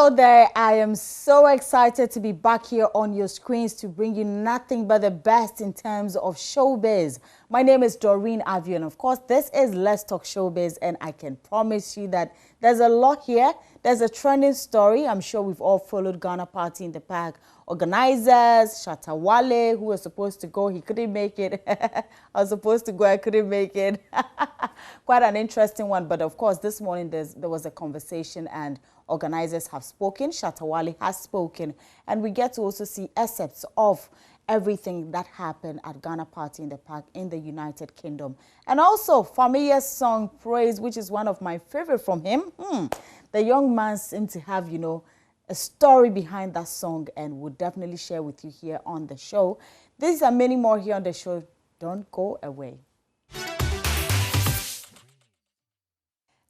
Hello there. I am so excited to be back here on your screens to bring you nothing but the best in terms of showbiz. My name is Doreen Avio, and of course, this is Let's Talk Showbiz, and I can promise you that there's a lot here. There's a trending story. I'm sure we've all followed Ghana Party in the Park. Organizers, Shatta Wale, who was supposed to go, he couldn't make it. I was supposed to go, I couldn't make it. Quite an interesting one, but of course, this morning there was a conversation and organizers have spoken. Shatta Wale has spoken, and we get to also see excerpts of everything that happened at Ghana Party in the Park in the United Kingdom. And also, familiar song Praise, which is one of my favorite from him. The young man seemed to have, a story behind that song, and we'll definitely share with you here on the show. These are many more here on the show. Don't go away.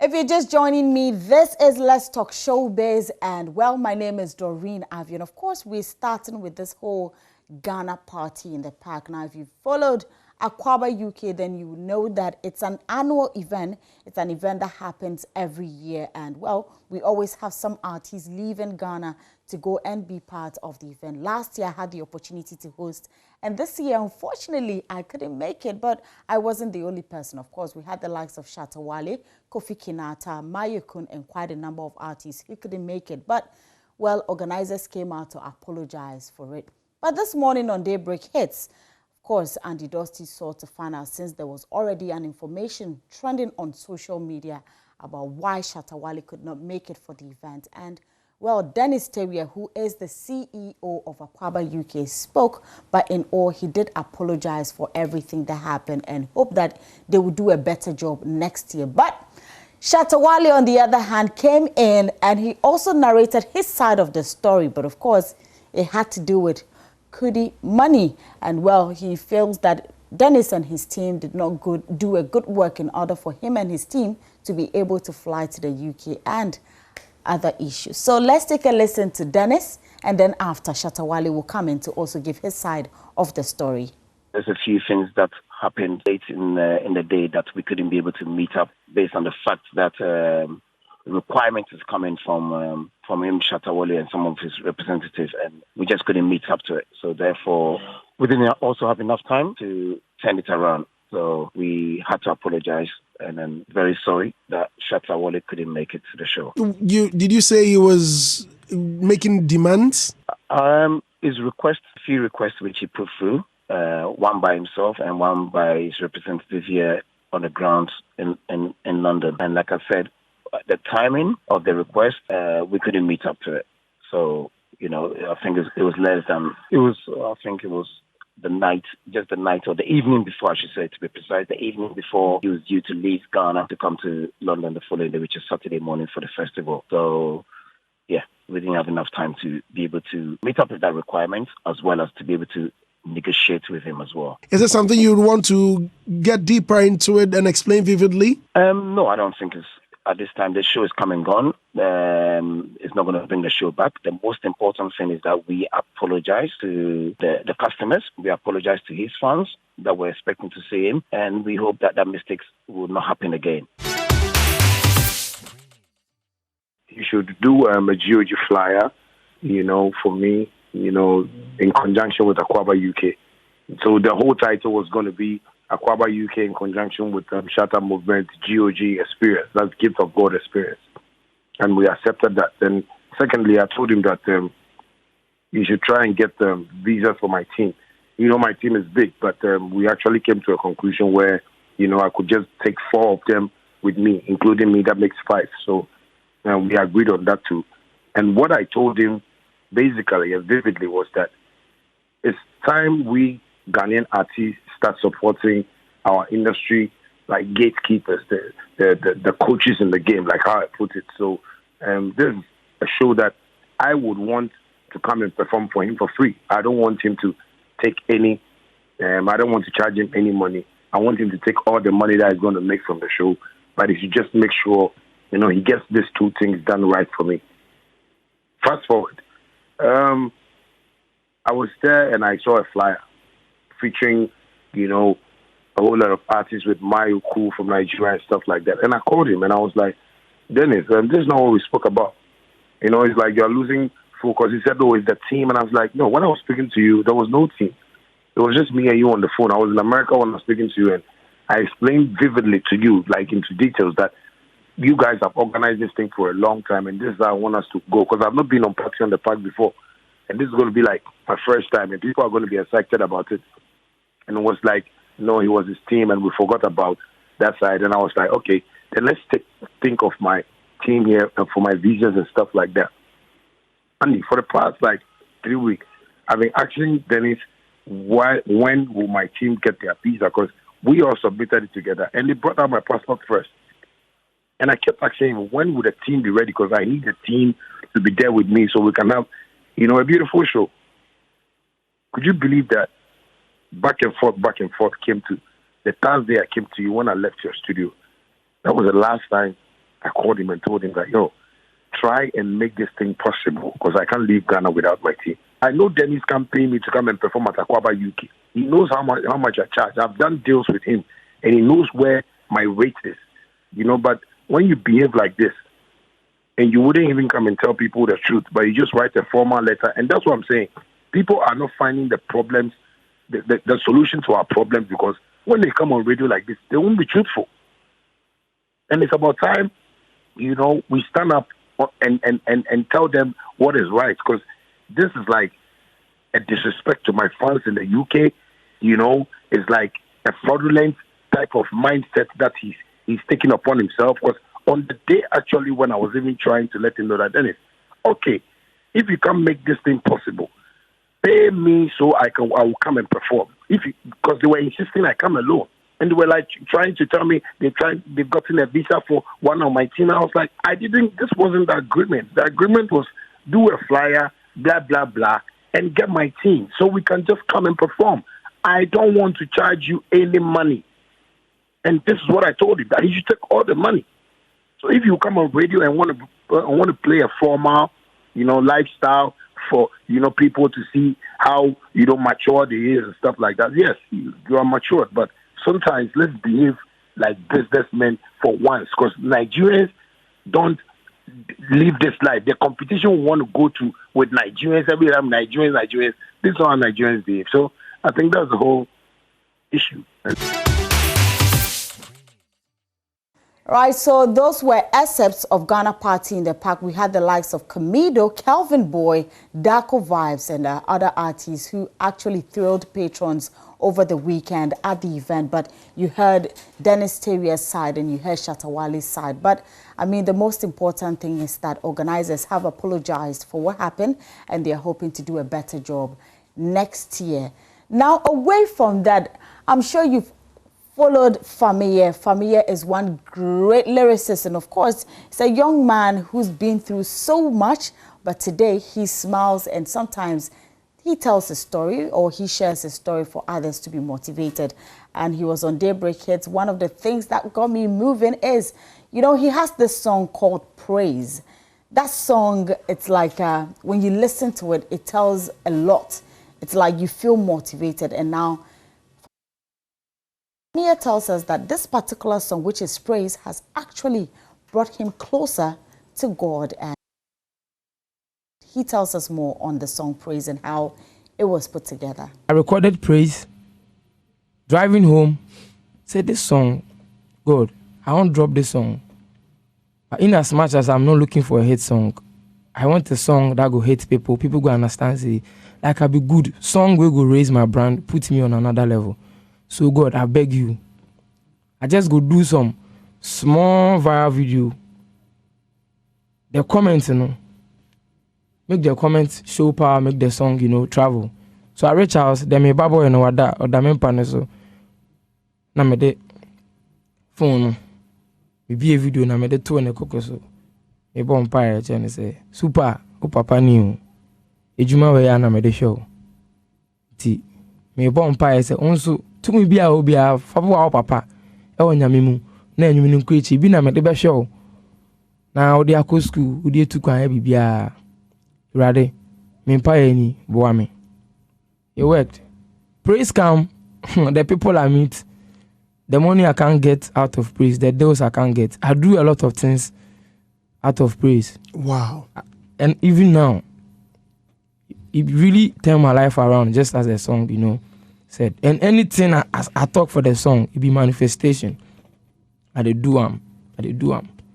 If you're just joining me, this is Let's Talk Showbiz, and well, my name is Doreen Avio, and of course, we're starting with this whole Ghana Party in the Park. Now, if you've followed Aquaba UK, then you know that it's an annual event. It's an event that happens every year, and well, we always have some artists leaving Ghana to go and be part of the event. Last year, I had the opportunity to host, and this year, unfortunately, I couldn't make it, but I wasn't the only person. Of course, we had the likes of Shatta Wale, Kofi Kinata, Mayukun, and quite a number of artists who couldn't make it, but well, organizers came out to apologize for it. But this morning on Daybreak Hits, of course, Andy Dusty sought to find out, since there was already an information trending on social media about why Shatta Wale could not make it for the event. And well, Dennis Terrier, who is the CEO of Aquaba UK, spoke, but in all, he did apologize for everything that happened and hope that they will do a better job next year. But Shatta Wale, on the other hand, came in and he also narrated his side of the story. But of course, it had to do with Kudi money. And well, he feels that Dennis and his team did not do a good work in order for him and his team to be able to fly to the UK and other issues. So let's take a listen to Dennis, and then after, Shatta Wale will come in to also give his side of the story. There's a few things that happened late in the day that we couldn't be able to meet up based on the fact that the requirement is coming from him, Shatta Wale, and some of his representatives, and we just couldn't meet up to it. So therefore, we didn't also have enough time to turn it around. So we had to apologize, and I'm very sorry that Shatta Wale couldn't make it to the show. Did you say he was making demands? His few requests which he put through, one by himself and one by his representative here on the ground in London. And like I said, the timing of the request, we couldn't meet up to it. So, I think it was less than, I think it was the night or the evening before, I should say, to be precise, the evening before he was due to leave Ghana to come to London the following day, which is Saturday morning for the festival. So, yeah, we didn't have enough time to be able to meet up with that requirement, as well as to be able to negotiate with him as well. Is it something you would want to get deeper into it and explain vividly? No, I don't think it's. At this time, the show is come and gone. It's not going to bring the show back. The most important thing is that we apologize to the customers. We apologize to his fans that were expecting to see him. And we hope that mistakes will not happen again. You should do a GOG flyer, for me, in conjunction with Aquaba UK. So the whole title was going to be Aquaba UK in conjunction with Shatta Movement GOG Experience. That's Gift of God Experience. And we accepted that. Then secondly, I told him that you should try and get visas for my team. My team is big, but we actually came to a conclusion where, I could just take 4 of them with me, including me, that makes 5. So we agreed on that too. And what I told him basically and vividly was that it's time we Ghanaian artists start supporting our industry like gatekeepers, the coaches in the game, like how I put it. So this is a show that I would want to come and perform for him for free. I don't want him to take any, I don't want to charge him any money. I want him to take all the money that he's going to make from the show, but he should just make sure, he gets these 2 things done right for me. Fast forward. I was there and I saw a flyer featuring, a whole lot of artists with Mayuku from Nigeria and stuff like that. And I called him and I was like, Dennis, this is not what we spoke about. You know, it's like you're losing focus. He said, "Oh, it's the team," and I was like, "No." When I was speaking to you, there was no team. It was just me and you on the phone. I was in America when I was speaking to you, and I explained vividly to you, like into details, that you guys have organized this thing for a long time, and this is how I want us to go. Because I've not been on party on the park before, and this is going to be like my first time, and people are going to be excited about it. And it was like, no, he was his team, and we forgot about that side. And I was like, okay, then let's think of my team here and for my visas and stuff like that. And for the past like 3 weeks, I've been asking Dennis, when will my team get their visa? Because we all submitted it together, and they brought out my passport first. And I kept asking him, when would the team be ready? Because I need the team to be there with me so we can have, a beautiful show. Could you believe that? Back and forth came to the Thursday I came to you when I left your studio. That was the last time I called him and told him that, try and make this thing possible because I can't leave Ghana without my team. I know Dennis can't pay me to come and perform at Aquaba UK. He knows how much I charge. I've done deals with him, and he knows where my rate is. But when you behave like this, and you wouldn't even come and tell people the truth, but you just write a formal letter, and that's what I'm saying. People are not finding the problems, the solution to our problems, because when they come on radio like this, they won't be truthful. And it's about time, we stand up and tell them what is right, because this is like a disrespect to my fans in the UK. It's like a fraudulent type of mindset that he's taking upon himself. Because on the day actually when I was even trying to let him know that, Dennis, okay, if you can make this thing possible, pay me so I will come and perform. Because they were insisting I come alone. And they were like trying to tell me they've gotten a visa for one of my team. I was like, this wasn't the agreement. The agreement was do a flyer, blah, blah, blah, and get my team so we can just come and perform. I don't want to charge you any money. And this is what I told him, that he should take all the money. So if you come on radio and want to play a formal, lifestyle for, people to see how, mature they is and stuff like that, yes, you are matured, but sometimes let's behave like businessmen for once, because Nigerians don't live this life. The competition we want to go to with Nigerians, every time Nigerians, this is how Nigerians behave. So I think that's the whole issue. Right, so those were excerpts of Ghana Party in the Park. We had the likes of Camido, Kelvin Boy, Darko Vibes, and other artists who actually thrilled patrons over the weekend at the event. But you heard Dennis Terrier's side and you heard Shatawali's side. But I mean, the most important thing is that organizers have apologized for what happened, and they're hoping to do a better job next year. Now, away from that, I'm sure you've followed Famille. Famille is one great lyricist, and of course, he's a young man who's been through so much, but today he smiles, and sometimes he tells a story or he shares a story for others to be motivated. And he was on Daybreak Hits. One of the things that got me moving is, he has this song called Praise. That song, it's like when you listen to it, it tells a lot. It's like you feel motivated. And now Nia tells us that this particular song, which is Praise, has actually brought him closer to God. And he tells us more on the song Praise and how it was put together. I recorded Praise, driving home, said this song, God, I won't drop this song. But in as much as I'm not looking for a hit song, I want a song that will hit people. People go understand, say, like I'll be good. Song will go raise my brand, put me on another level. So God, I beg you, I just go do some small viral video. The comments, make the comments show power, make the song, travel. So I reach out, then me babo or the main panel, so na me de phone, me be a video na me de 2 and a coco so. Me bon pire and say, super, o papa new. Ejuma we ya na me de show. Ti me bon pire say onso to me be a obi a fabo papa. E wonyame mu na enyum no krechi bi na me de be show. Na odi akọ school, odi etu kwan e bibia. Rade, me pire ni boa me. It worked. Praise come, the people I meet, the money I can't get out of praise, the deals I can't get. I do a lot of things out of praise. Wow. and even now, it really turned my life around, just as the song, said. And anything I talk for the song, it be manifestation. I do am.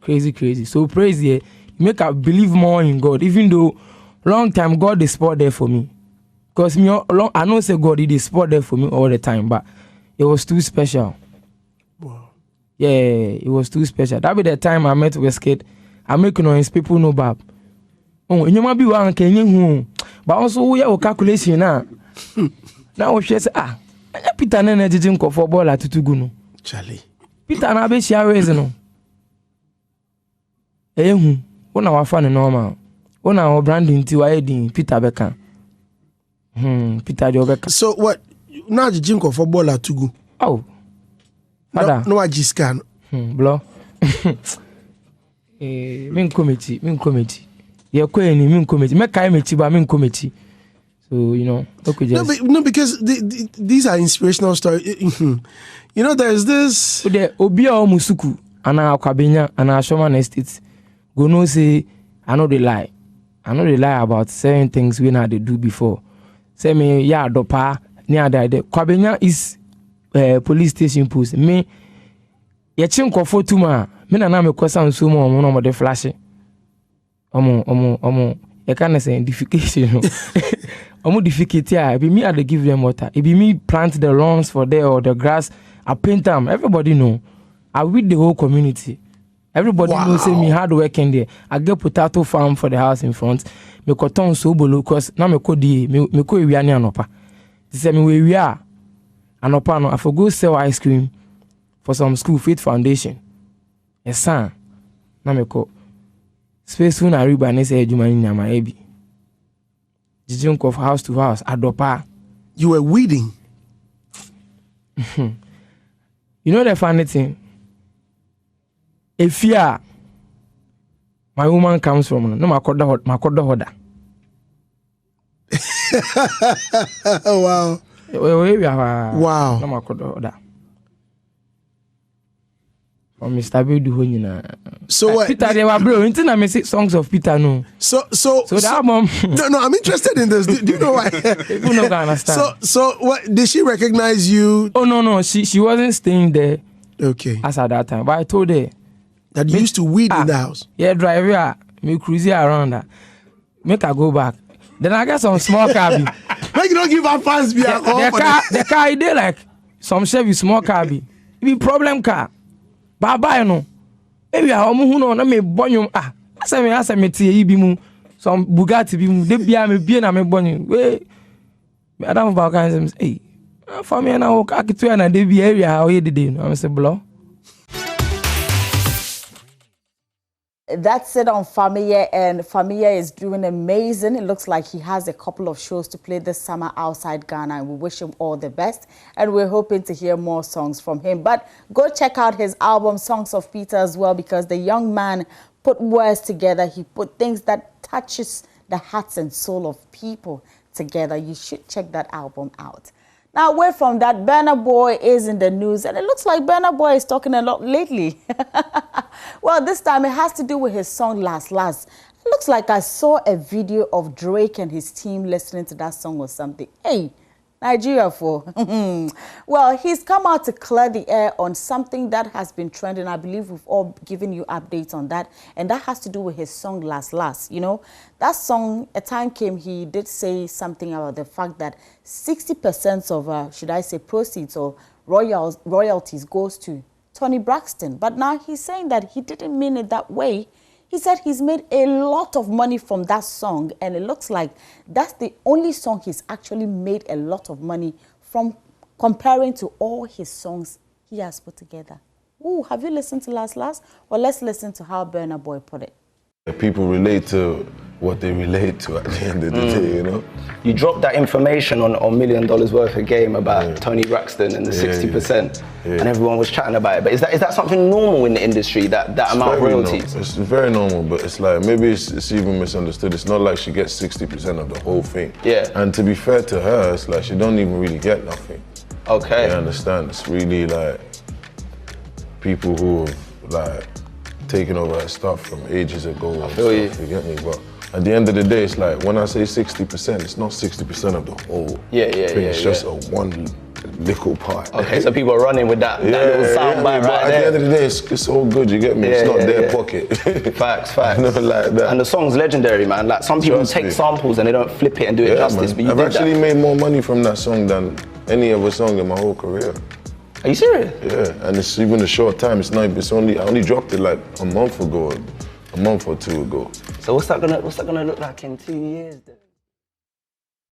Crazy. So praise here, make I believe more in God, even though long time God is spot there for me. Because I know say God is spot there for me all the time, but it was too special. Wow. Yeah, it was too special. That be the time I met Westgate. I make noise, people know Bab. Oh, you might be one can you but also we have a calculation now. Now she say Peter Nene didn't go for ball at Tutuguno. Charlie. Peter na be share reason. When our fan normal. When our branding to Peter Beckham. Peter Beckham. So what? Now the gym for ball at Tugu. Oh. Father. No, I just scan. Blo. Min committee. You're going in committee. Make I meet you, but I'm committee. So, okay, just... No, because these are inspirational stories. There's this... The Obia Musuku, and our Kabenya, and our Shoman Estates, go no say, I know they lie. I know they lie about certain things we had to do before. Say me, dopa, near the Kabenya is police station post. Me, Yachinko for tuma, me na me kwasa nsumo omo de flash. Omo, you can't say edification. Omo defecate be me I dey give them water. It be me plant the lawns for there or the grass. I paint them. Everybody know. I with the whole community. Everybody knows say me hard working there. I get potato farm for the house in front. Me cotton so bolo cause now me ko die me ko ewia ne anopa. Say me we ewia anopa no I for go sell ice cream for some school Faith Foundation. Yes sir. Now me ko space when I read by say ejuma ni nyama ebi. Jijunk of house to house adopa. You were weeding. You know the funny thing? If my woman comes from no makoda hoda. Wow. Wow. No makoda hoda. From Mr. Bedu Honina. So what? Peter, they were bro. Until I say songs of Peter, no. So the album. No, I'm interested in this. Do you know why? People not gonna understand. So what? Did she recognize you? Oh no. She wasn't staying there. Okay. As at that time, but I told her that you used to weed in the house. Yeah, drive her. Me cruising around that. Make her go back. Then I get some small car. Make you don't give her fans be the car I did like some Chevy small car be. It be problem car. Bye no. Maybe I who know na me bonyo asa me tie bi mu some Bugatti bi mu de bia me bia na me bonyo. We Adam ba kan say for me na o ka kitu na de bia area how you dey no. I say blow. That's it on Familia, and Familia is doing amazing. It looks like he has a couple of shows to play this summer outside Ghana, and we wish him all the best. And we're hoping to hear more songs from him. But go check out his album, Songs of Peter, as well, because the young man put words together. He put things that touches the hearts and soul of people together. You should check that album out. Now, away from that, Burna Boy is in the news, and it looks like Burna Boy is talking a lot lately. Well, this time it has to do with his song Last Last. It looks like I saw a video of Drake and his team listening to that song or something. Hey, Nigeria for. Well, he's come out to clear the air on something that has been trending. I believe we've all given you updates on that. And that has to do with his song Last Last. You know, that song, a time came, he did say something about the fact that 60% of, should I say, proceeds or royalties goes to Tony Braxton. But now he's saying that he didn't mean it that way. He said he's made a lot of money from that song, and it looks like that's the only song he's actually made a lot of money from, comparing to all his songs he has put together. Ooh, have you listened to Last Last? Well, let's listen to how Burna Boy put it. People relate to what they relate to at the end of the day, you know? You dropped that information on $1 million worth of game about Tony Braxton and the 60%, and everyone was chatting about it. But is that something normal in the industry, that amount of royalties? It's very normal, but it's like, maybe it's even misunderstood. It's not like she gets 60% of the whole thing. Yeah. And to be fair to her, it's like she don't even really get nothing. Okay. You understand? It's really like people who have like taken over her stuff from ages ago. I feel you. You get me? But at the end of the day, it's like when I say 60%, it's not 60% of the whole thing. It's just a one little part. Okay, so people are running with that little sound bite right at there. the end of the day, it's all good, you get me? It's not their pocket. Facts. Nothing like that. And the song's legendary, man. Like some people take samples and they don't flip it and do it justice, but you I've actually made more money from that song than any other song in my whole career. Are you serious? Yeah, and it's even a short time. I only dropped it like a month or two ago. So what's that gonna look like in 2 years then?